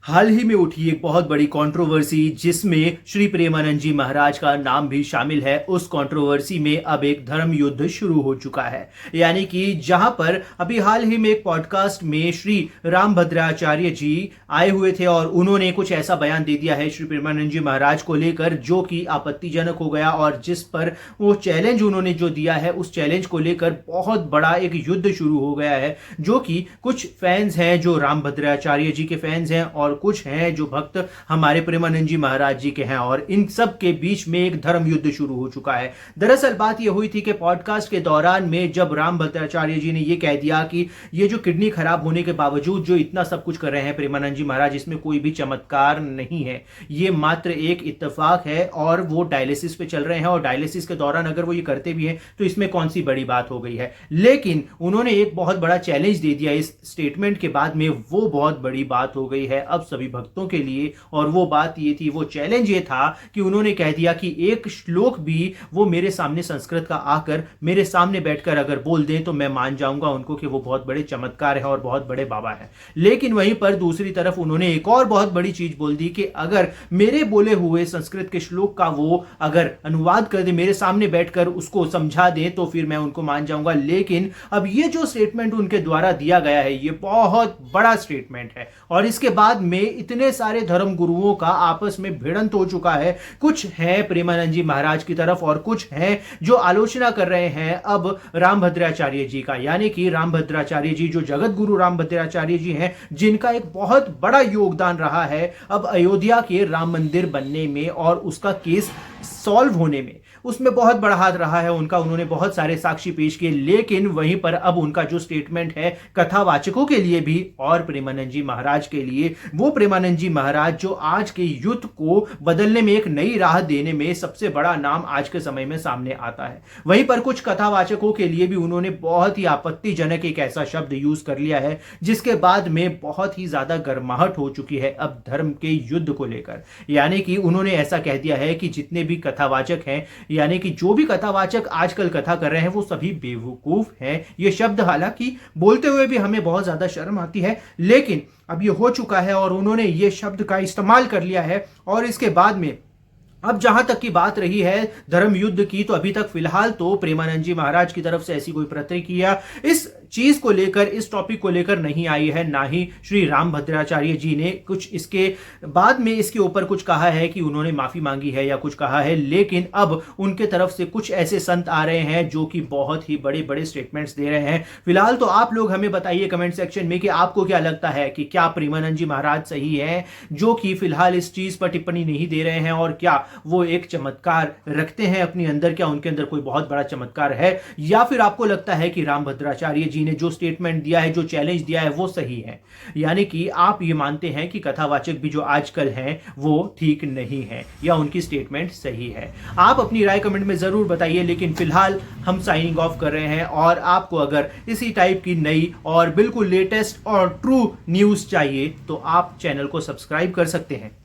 हाल ही में उठी एक बहुत बड़ी कंट्रोवर्सी जिसमें श्री प्रेमानंद जी महाराज का नाम भी शामिल है। उस कंट्रोवर्सी में अब एक धर्म युद्ध शुरू हो चुका है। यानी कि जहां पर अभी हाल ही में एक पॉडकास्ट में श्री रामभद्राचार्य जी आए हुए थे और उन्होंने कुछ ऐसा बयान दे दिया है श्री प्रेमानंद जी महाराज को लेकर जो कि आपत्तिजनक हो गया, और जिस पर वो चैलेंज उन्होंने जो दिया है उस चैलेंज को लेकर बहुत बड़ा एक युद्ध शुरू हो गया है। जो कि कुछ फैंस हैं जो रामभद्राचार्य जी के फैंस हैं और कुछ हैं जो भक्त हमारे प्रेमानंद जी महाराज जी के हैं, और इन सब के बीच में एक धर्म युद्ध शुरू हो चुका है। दरअसल बात यह हुई थी कि पॉडकास्ट के दौरान में जब रामभद्राचार्य जी ने यह कह दिया कि ये जो किडनी खराब होने के बावजूद जो इतना सब कुछ कर रहे हैं प्रेमानंद जी महाराज, इसमें कोई भी चमत्कार नहीं है, ये मात्र एक इत्तेफाक है और वो डायलिसिस पे चल रहे हैं और डायलिसिस के दौरान अगर वो ये करते भी हैं तो इसमें कौन सी बड़ी बात हो गई है। लेकिन उन्होंने एक बहुत बड़ा चैलेंज दे दिया इस स्टेटमेंट के बाद में, वो बहुत बड़ी बात हो गई है अब सभी भक्तों के लिए। और वो बात ये थी, वो चैलेंज ये था कि उन्होंने कह दिया कि एक श्लोक भी वो मेरे सामने संस्कृत का आकर मेरे सामने बैठकर अगर बोल दें तो मैं मान जाऊंगा उनको कि वो बहुत बड़े चमत्कार है और बहुत बड़े बाबा है। लेकिन वहीं पर दूसरी तरफ उन्होंने एक और बहुत बड़ी चीज बोल दी कि अगर मेरे बोले हुए संस्कृत के श्लोक का वो अगर अनुवाद कर दे, मेरे सामने बैठकर उसको समझा दे तो फिर मैं उनको मान जाऊंगा। लेकिन अब ये जो स्टेटमेंट उनके द्वारा दिया गया है ये बहुत बड़ा स्टेटमेंट है और इसके बाद में इतने सारे धर्म गुरुओं का आपस में भिड़ंत हो चुका है। कुछ हैं प्रेमानंद जी महाराज की तरफ और कुछ हैं जो आलोचना कर रहे हैं अब रामभद्राचार्य जी का। यानी कि रामभद्राचार्य जी जो जगत गुरु रामभद्राचार्य जी हैं, जिनका एक बहुत बड़ा योगदान रहा है अब अयोध्या के राम मंदिर बनने में और उसका केस सॉल्व होने में, उसमें बहुत बड़ा हाथ रहा है उनका। उन्होंने बहुत सारे साक्षी पेश किए। लेकिन वहीं पर अब उनका जो स्टेटमेंट है कथावाचकों के लिए भी और प्रेमानंद जी महाराज के लिए, वो प्रेमानंद जी महाराज जो आज के युद्ध को बदलने में एक नई राह देने में सबसे बड़ा नाम आज के समय में सामने आता है, वहीं पर कुछ कथावाचकों के लिए भी उन्होंने बहुत ही आपत्तिजनक एक ऐसा शब्द यूज कर लिया है जिसके बाद में बहुत ही ज्यादा गर्माहट हो चुकी है अब धर्म के युद्ध को लेकर। यानी कि उन्होंने ऐसा कह दिया है कि जितने भी कथावाचक हैं, यानी कि जो भी कथावाचक आजकल कथा कर रहे हैं वो सभी बेवकूफ हैं। ये शब्द हालांकि बोलते हुए भी हमें बहुत ज्यादा शर्म आती है, लेकिन अब ये हो चुका है और उन्होंने ये शब्द का इस्तेमाल कर लिया है। और इसके बाद में अब जहां तक की बात रही है धर्म युद्ध की, तो अभी तक फिलहाल तो प्रेमानंद जी महाराज की तरफ से ऐसी कोई प्रतिक्रिया इस चीज को लेकर, इस टॉपिक को लेकर नहीं आई है। ना ही श्री रामभद्राचार्य जी ने कुछ इसके बाद में इसके ऊपर कुछ कहा है कि उन्होंने माफी मांगी है या कुछ कहा है। लेकिन अब उनके तरफ से कुछ ऐसे संत आ रहे हैं जो कि बहुत ही बड़े बड़े स्टेटमेंट्स दे रहे हैं। फिलहाल तो आप लोग हमें बताइए कमेंट सेक्शन में कि आपको क्या लगता है कि क्या प्रेमानंद जी महाराज सही है जो कि फिलहाल इस चीज पर टिप्पणी नहीं दे रहे हैं, और क्या वो एक चमत्कार रखते हैं अपने अंदर, क्या उनके अंदर कोई बहुत बड़ा चमत्कार है, या फिर आपको लगता है कि रामभद्राचार्य जी ने जो स्टेटमेंट दिया है, जो चैलेंज दिया है वो सही है। यानी कि आप ये मानते हैं कि कथावाचक भी जो आजकल हैं वो ठीक नहीं है या उनकी स्टेटमेंट सही है। आप अपनी राय कमेंट में जरूर बताइए। लेकिन फिलहाल हम साइनिंग ऑफ कर रहे हैं, और आपको अगर इसी टाइप की नई और बिल्कुल लेटेस्ट और ट्रू न्यूज चाहिए तो आप चैनल को सब्सक्राइब कर सकते हैं।